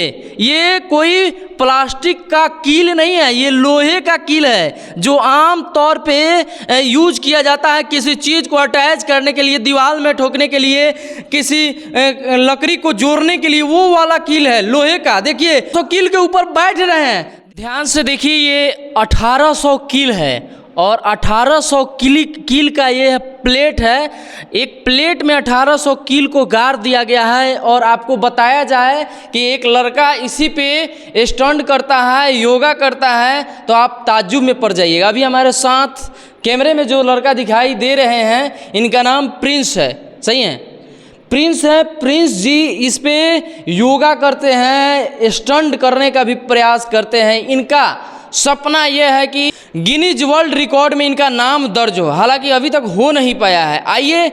ये कोई प्लास्टिक का कील नहीं है, ये लोहे का कील है जो आम तौर पे यूज किया जाता है किसी चीज़ को अटैच करने के लिए, दीवार में ठोकने के लिए, किसी लकड़ी को जोड़ने के लिए, वो वाला कील है लोहे का। देखिए तो कील के ऊपर बैठ रहे हैं, ध्यान से देखिए, ये 1800 कील है और 1800 कील का ये प्लेट है। एक प्लेट में 1800 कील को गाड़ दिया गया है और आपको बताया जाए कि एक लड़का इसी पे स्टंट करता है, योगा करता है, तो आप ताज्जुब में पड़ जाइएगा। अभी हमारे साथ कैमरे में जो लड़का दिखाई दे रहे हैं, इनका नाम प्रिंस है, सही है, प्रिंस है। प्रिंस जी इस पे योगा करते हैं, स्टंट करने का भी प्रयास करते हैं। इनका सपना यह है कि गिनीज वर्ल्ड रिकॉर्ड में इनका नाम दर्ज हो, हालांकि अभी तक हो नहीं पाया है। आइए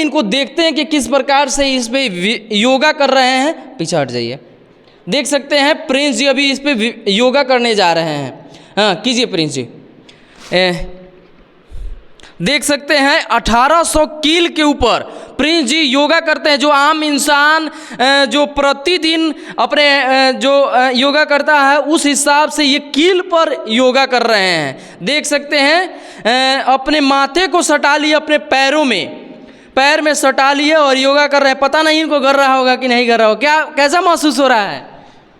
इनको देखते हैं कि किस प्रकार से इस पे योगा कर रहे हैं। पीछे हट जाइए, देख सकते हैं प्रिंस जी अभी इस पे योगा करने जा रहे हैं। हाँ कीजिए प्रिंस जी। देख सकते हैं 1800 कील के ऊपर प्रिंस जी योगा करते हैं। जो आम इंसान जो प्रतिदिन अपने जो योगा करता है उस हिसाब से ये कील पर योगा कर रहे हैं। देख सकते हैं अपने माथे को सटा लिए, अपने पैर में सटा लिए और योगा कर रहे हैं। पता नहीं इनको कर रहा होगा कि नहीं कर रहा हो, क्या कैसा महसूस हो रहा है?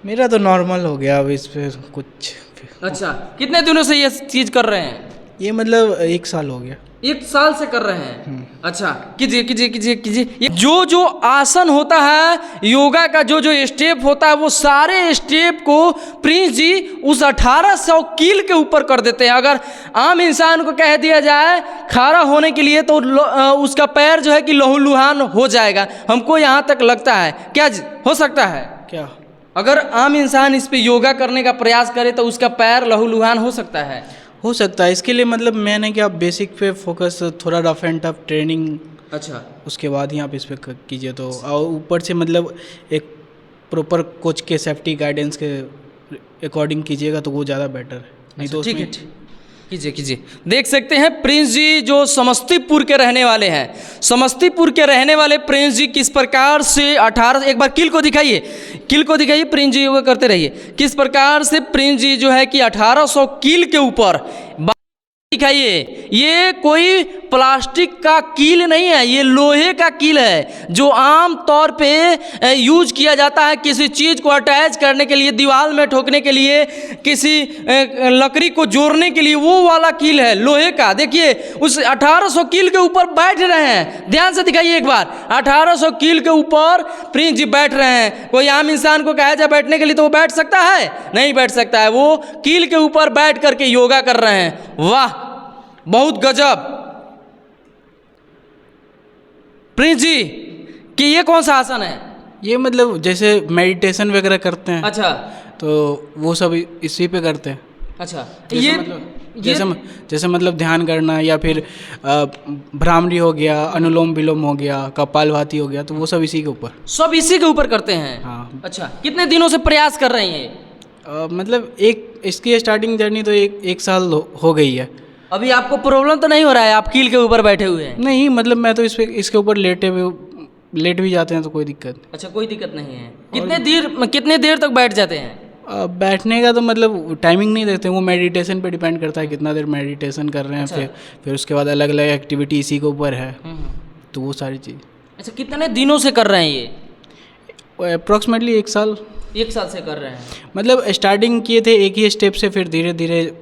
मेरा तो नॉर्मल हो गया, अब इस पे कुछ। अच्छा, कितने दिनों से ये चीज़ कर रहे हैं? ये मतलब 1 साल हो गया। 1 साल से कर रहे हैं। अच्छा, कीजिए कीजिए कीजिए कीजिए। ये जो आसन होता है, योगा का जो स्टेप होता है, वो सारे स्टेप को प्रिंस जी उस 1800 कील के ऊपर कर देते हैं। अगर आम इंसान को कह दिया जाए खड़ा होने के लिए तो उसका पैर जो है कि लहूलुहान हो जाएगा। हमको यहाँ तक लगता है, क्या हो सकता है क्या? अगर आम इंसान इस पे योगा करने का प्रयास करे तो उसका पैर लहूलुहान हो सकता है? हो सकता है। इसके लिए मतलब मैंने क्या बेसिक पे फोकस, थोड़ा रफ एंड टफ ट्रेनिंग, अच्छा, उसके बाद ही आप इस पे कीजिए तो, और ऊपर से मतलब एक प्रॉपर कोच के सेफ्टी गाइडेंस के अकॉर्डिंग कीजिएगा तो वो ज़्यादा बेटर है। नहीं तो ठीक है, कीजिए कीजिए। देख सकते हैं प्रिंस जी जो समस्तीपुर के रहने वाले हैं, समस्तीपुर के रहने वाले प्रिंस जी किस प्रकार से 18, एक बार कील को दिखाइए प्रिंस जी योगा करते रहिए। किस प्रकार से प्रिंस जी जो है कि 1800 कील के ऊपर दिखाइए। ये कोई प्लास्टिक का कील नहीं है, ये लोहे का कील है जो आम तौर पे यूज किया जाता है किसी चीज़ को अटैच करने के लिए, दीवार में ठोकने के लिए, किसी लकड़ी को जोड़ने के लिए, वो वाला कील है लोहे का। देखिए उस 1800 कील के ऊपर बैठ रहे हैं, ध्यान से दिखाइए एक बार। 1800 कील के ऊपर प्रिंस जी बैठ रहे हैं। कोई आम इंसान को कहा जाए बैठने के लिए तो वो बैठ सकता है? नहीं बैठ सकता है। वो कील के ऊपर बैठ करके योगा कर रहे हैं। वाह, बहुत गजब प्रिंस जी कि ये कौन सा आसन है? ये मतलब जैसे मेडिटेशन वगैरह करते हैं, अच्छा, तो वो सब इसी पे करते हैं। अच्छा, जैसे मतलब जैसे मतलब ध्यान करना, या फिर भ्रामरी हो गया, अनुलोम विलोम हो गया, कपालभाति हो गया, तो वो सब इसी के ऊपर, सब इसी के ऊपर करते हैं। हाँ। अच्छा, कितने दिनों से प्रयास कर रहे हैं? मतलब इसकी स्टार्टिंग जर्नी तो एक साल हो गई है। अभी आपको प्रॉब्लम तो नहीं हो रहा है? आप कील के ऊपर बैठे हुए हैं? नहीं, मतलब मैं तो इसके ऊपर लेट भी जाते हैं तो कोई दिक्कत। अच्छा, कोई दिक्कत नहीं है। कितने देर तक बैठ जाते हैं? बैठने का तो मतलब टाइमिंग नहीं देते, वो मेडिटेशन पे डिपेंड करता है कितना देर मेडिटेशन कर रहे हैं। अच्छा। फिर उसके बाद अलग अलग एक्टिविटी इसी के ऊपर है, तो वो सारी चीज़। अच्छा, कितने दिनों से कर रहे हैं ये? अप्रॉक्सीमेटली 1 साल। 1 साल से कर रहे हैं। मतलब स्टार्टिंग किए थे एक ही स्टेप से, फिर धीरे धीरे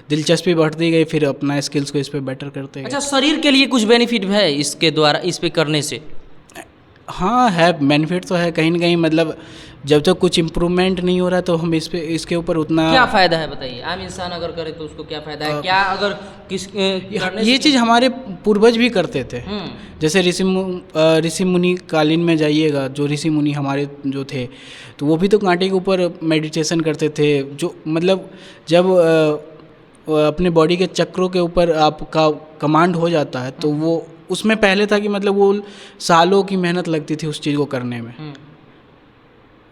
दिलचस्पी बढ़ती गई, फिर अपना स्किल्स को इस पे बेटर करते गए। अच्छा, शरीर के लिए कुछ बेनिफिट है इसके द्वारा, इस पे करने से? हाँ है, बेनिफिट तो है कहीं ना कहीं। मतलब जब तक कुछ इम्प्रूवमेंट नहीं हो रहा तो हम इसके ऊपर उतना। क्या फ़ायदा है बताइए? आम इंसान अगर करे तो उसको क्या फ़ायदा है? क्या अगर ये चीज़ हमारे पूर्वज भी करते थे। जैसे ऋषि मुनि कालीन में जाइएगा, जो ऋषि मुनि हमारे जो थे, तो वो भी तो कांटे के ऊपर मेडिटेशन करते थे। जो मतलब जब अपने बॉडी के चक्रों के ऊपर आपका कमांड हो जाता है तो वो उसमें पहले था कि मतलब वो सालों की मेहनत लगती थी उस चीज़ को करने में।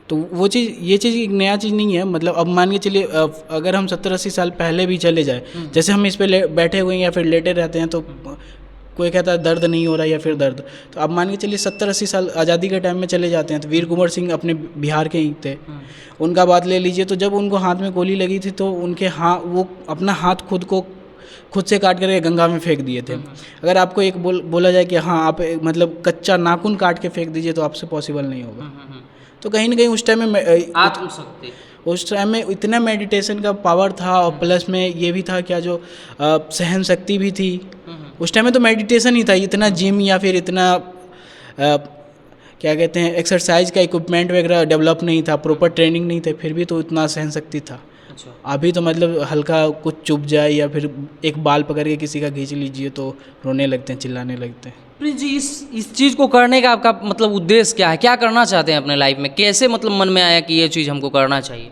तो वो चीज़, ये चीज़ एक नया चीज़ नहीं है। मतलब अब मान के चलिए अगर हम 70-80 साल पहले भी चले जाए, जैसे हम इस पे बैठे हुए हैं या फिर लेटे रहते हैं, तो कोई कहता है दर्द नहीं हो रहा या फिर दर्द, तो आप मान के चलिए 70-80 साल आज़ादी के टाइम में चले जाते हैं। तो वीर कुंवर सिंह अपने बिहार के ही थे, उनका बात ले लीजिए, तो जब उनको हाथ में गोली लगी थी तो उनके वो अपना हाथ खुद से काट करके गंगा में फेंक दिए थे। अगर आपको एक बोला जाए कि हाँ आप मतलब कच्चा नाखून काट के फेंक दीजिए तो आपसे पॉसिबल नहीं होगा। तो कहीं ना कहीं उस टाइम में उस टाइम में इतना मेडिटेशन का पावर था, और प्लस में ये भी था क्या जो सहन शक्ति भी थी। उस टाइम में तो मेडिटेशन ही था, इतना जिम या फिर इतना क्या कहते हैं एक्सरसाइज का इक्विपमेंट वगैरह डेवलप नहीं था, प्रॉपर ट्रेनिंग नहीं थे, फिर भी तो इतना सहन शक्ति था। अच्छा। अभी तो मतलब हल्का कुछ चुभ जाए या फिर एक बाल पकड़ के किसी का खींच लीजिए तो रोने लगते हैं, चिल्लाने लगते हैं। प्रिंस जी, इस चीज़ को करने का आपका मतलब उद्देश्य क्या है? क्या करना चाहते हैं अपने लाइफ में? कैसे मतलब मन में आया कि ये चीज़ हमको करना चाहिए?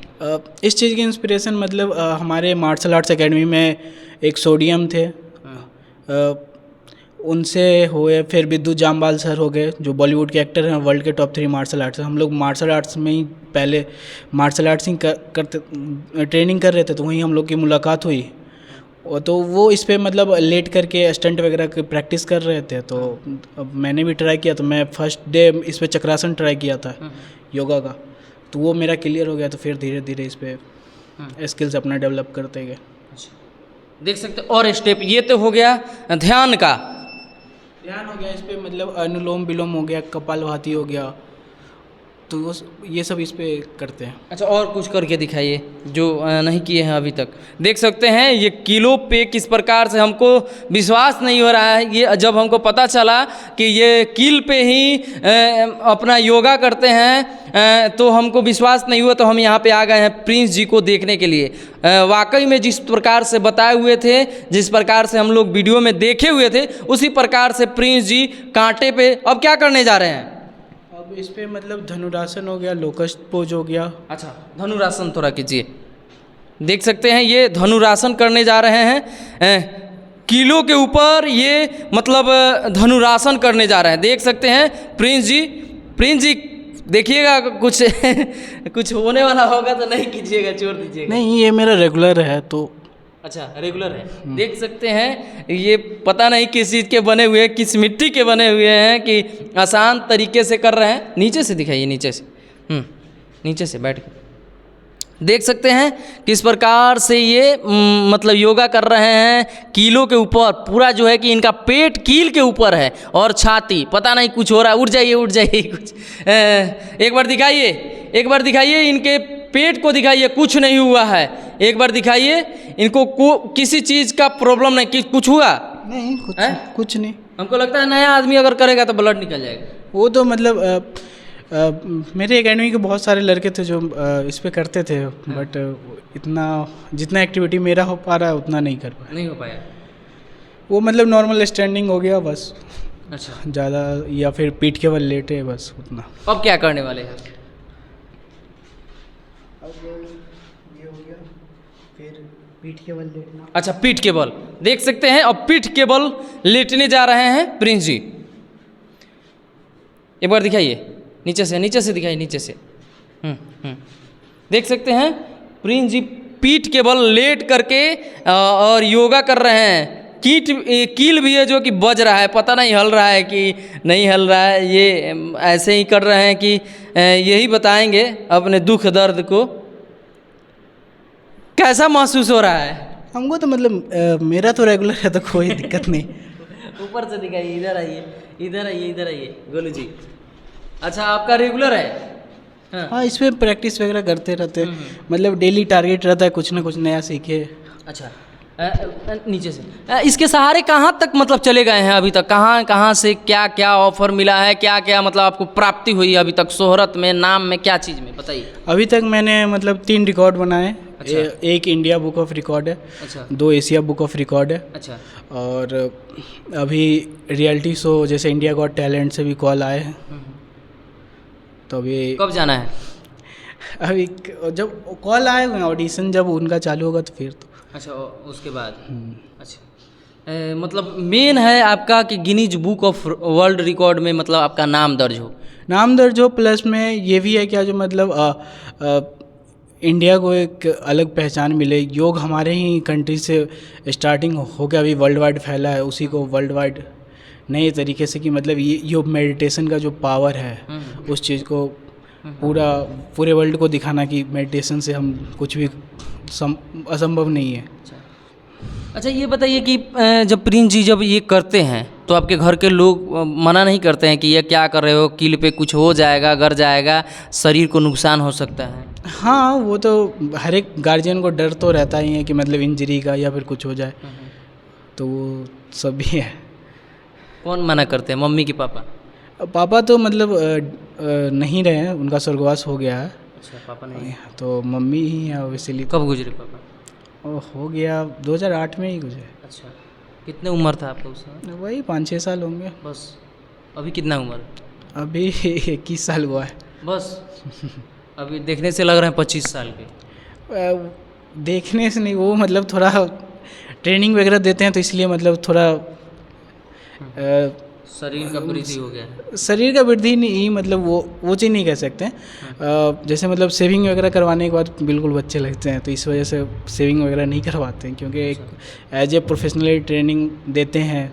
इस चीज़ की इंस्पिरेशन मतलब हमारे मार्शल आर्ट्स एकेडमी में एक सोडियम थे, उनसे हुए, फिर विद्युत जामवाल सर हो गए जो बॉलीवुड के एक्टर हैं, वर्ल्ड के टॉप 3 मार्शल आर्ट्स। हम लोग मार्शल आर्ट्स में ही पहले मार्शल आर्ट्स ही करते ट्रेनिंग कर रहे थे, तो वहीं हम लोग की मुलाकात हुई। तो वो इस पे मतलब लेट करके स्टंट वगैरह की प्रैक्टिस कर रहे थे, तो अब मैंने भी ट्राई किया। तो मैं फर्स्ट डे इस पे चक्रासन ट्राई किया था योगा का, तो वो मेरा क्लियर हो गया। तो फिर धीरे धीरे इस पे स्किल्स अपना डेवलप करते गए। देख सकते, और स्टेप ये तो हो गया ध्यान का। ध्यान हो गया, इस पे मतलब अनुलोम विलोम हो गया, कपालभाति हो गया, तो वो ये सब इस पे करते हैं। अच्छा, और कुछ करके दिखाइए जो नहीं किए हैं अभी तक। देख सकते हैं ये किलो पे किस प्रकार से हमको विश्वास नहीं हो रहा है। ये जब हमको पता चला कि ये कील पे ही अपना योगा करते हैं तो हमको विश्वास नहीं हुआ। तो हम यहाँ पे आ गए हैं प्रिंस जी को देखने के लिए। वाकई में जिस प्रकार से बताए हुए थे, जिस प्रकार से हम लोग वीडियो में देखे हुए थे, उसी प्रकार से प्रिंस जी कांटे पे अब क्या करने जा रहे हैं? अब इस पे मतलब धनुरासन हो गया, लोकस्ट पोज हो गया। अच्छा, धनुरासन थोड़ा कीजिए। देख सकते हैं ये धनुरासन करने जा रहे हैं। कीलों के ऊपर ये मतलब धनुरासन करने जा रहे हैं। देख सकते हैं प्रिंस जी देखिएगा कुछ कुछ होने वाला होगा तो नहीं कीजिएगा, छोड़ दीजिएगा। नहीं, ये मेरा रेगुलर है तो। अच्छा, रेगुलर है। देख सकते हैं ये पता नहीं किस चीज़ के बने हुए हैं, किस मिट्टी के बने हुए हैं कि आसान तरीके से कर रहे हैं। नीचे से दिखाइए, नीचे से नीचे से बैठ कर देख सकते हैं किस प्रकार से ये मतलब योगा कर रहे हैं। कीलों के ऊपर पूरा जो है कि इनका पेट कील के ऊपर है और छाती पता नहीं कुछ हो रहा है। उठ जाइए कुछ एक बार दिखाइए इनके पेट को दिखाइए, कुछ नहीं हुआ है। एक बार दिखाइए इनको किसी चीज़ का प्रॉब्लम नहीं, कि कुछ हुआ नहीं, कुछ नहीं। हमको लगता है नया आदमी अगर करेगा तो ब्लड निकल जाएगा। वो तो मतलब मेरे एकेडमी के बहुत सारे लड़के थे जो इस पे करते थे, बट इतना जितना एक्टिविटी मेरा हो पा रहा है उतना नहीं हो पाया। वो मतलब नॉर्मल स्टैंडिंग हो गया बस। अच्छा, ज़्यादा या फिर पीठ के बल लेटे बस उतना। अब क्या करने वाले हैं? ये हो गया, फिर पीठ के बल लेटना। अच्छा, पीठ के बल देख सकते हैं। अब पीठ के बल लेटने जा रहे हैं प्रिंस जी। एक बार दिखाइए, नीचे से दिखाइए, नीचे से। देख सकते हैं प्रिंस जी पीठ के बल लेट करके और योगा कर रहे हैं। कील भी है जो कि बज रहा है, पता नहीं हल रहा है कि नहीं हल रहा है। ये ऐसे ही कर रहे हैं कि यही बताएंगे अपने दुख दर्द को। कैसा महसूस हो रहा है? हमको तो मतलब मेरा तो रेगुलर है तो कोई दिक्कत नहीं। ऊपर से दिखाइए, इधर आइए गोलू जी। अच्छा, आपका रेगुलर है? हाँ, इसमें प्रैक्टिस वगैरह करते रहते हैं। मतलब डेली टारगेट रहता है कुछ ना कुछ नया सीखे। अच्छा, नीचे से इसके सहारे कहाँ तक मतलब चले गए हैं अभी तक? कहाँ से क्या ऑफर मिला है, क्या मतलब आपको प्राप्ति हुई अभी तक? शोहरत में, नाम में, क्या चीज़ में बताइए। अभी तक मैंने मतलब 3 रिकॉर्ड बनाए। अच्छा। एक इंडिया बुक ऑफ रिकॉर्ड है। अच्छा। 2 एशिया बुक ऑफ रिकॉर्ड है। अच्छा। और अभी रियलिटी शो जैसे इंडिया गॉट टैलेंट से भी कॉल आए हैं। तो अभी कब जाना है? अभी जब कॉल आए हुए ऑडिशन जब उनका चालू होगा तो फिर तो। अच्छा, उसके बाद। अच्छा, मतलब मेन है आपका कि Guinness book of world record में मतलब आपका नाम दर्ज हो। प्लस में ये भी है क्या जो मतलब इंडिया को एक अलग पहचान मिले। योग हमारे ही कंट्री से स्टार्टिंग हो गया, अभी वर्ल्ड वाइड फैला है, उसी को वर्ल्ड वाइड नए तरीके से कि मतलब ये जो मेडिटेशन का जो पावर है उस चीज़ को पूरे वर्ल्ड को दिखाना कि मेडिटेशन से हम कुछ भी असंभव नहीं है। अच्छा ये बताइए कि जब प्रिंस जी जब ये करते हैं तो आपके घर के लोग मना नहीं करते हैं कि ये क्या कर रहे हो, कील पे कुछ हो जाएगा, गिर जाएगा, शरीर को नुकसान हो सकता है? हाँ, वो तो हर एक गार्जियन को डर तो रहता ही है कि मतलब इंजरी का या फिर कुछ हो जाए, तो वो सब भी है। कौन मना करते हैं, मम्मी कि पापा? पापा तो मतलब नहीं रहे हैं, उनका स्वर्गवास हो गया है। अच्छा, पापा नहीं। तो मम्मी ही है ऑब्वियसली। कब गुजरे पापा? हो गया 2008 में ही गुजरे। अच्छा, कितने उम्र था आपका उस समय? वही 5-6 साल होंगे बस। अभी कितना उम्र? अभी 21 साल हुआ है बस। अभी देखने से लग रहे हैं 25 साल के। देखने से नहीं, वो मतलब थोड़ा ट्रेनिंग वगैरह देते हैं तो इसलिए मतलब थोड़ा शरीर का वृद्धि हो गया है। शरीर का वृद्धि नहीं, मतलब वो चीज़ नहीं कह सकते हैं। जैसे मतलब सेविंग वगैरह करवाने के बाद बिल्कुल बच्चे लगते हैं, तो इस वजह से सेविंग वगैरह नहीं करवाते हैं, क्योंकि एक एज ए प्रोफेशनली ट्रेनिंग देते हैं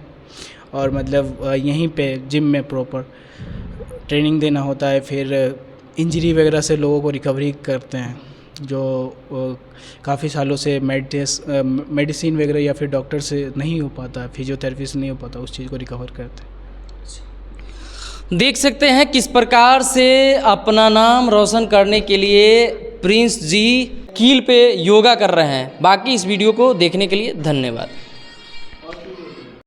और मतलब यहीं पे जिम में प्रॉपर ट्रेनिंग देना होता है। फिर इंजरी वगैरह से लोगों को रिकवरी करते हैं, जो काफ़ी सालों से मेडिसिन वगैरह या फिर डॉक्टर से नहीं हो पाता, फिजियोथेरेपी से नहीं हो पाता, उस चीज़ को रिकवर करते हैं। देख सकते हैं किस प्रकार से अपना नाम रोशन करने के लिए प्रिंस जी कील पे योगा कर रहे हैं। बाकी इस वीडियो को देखने के लिए धन्यवाद।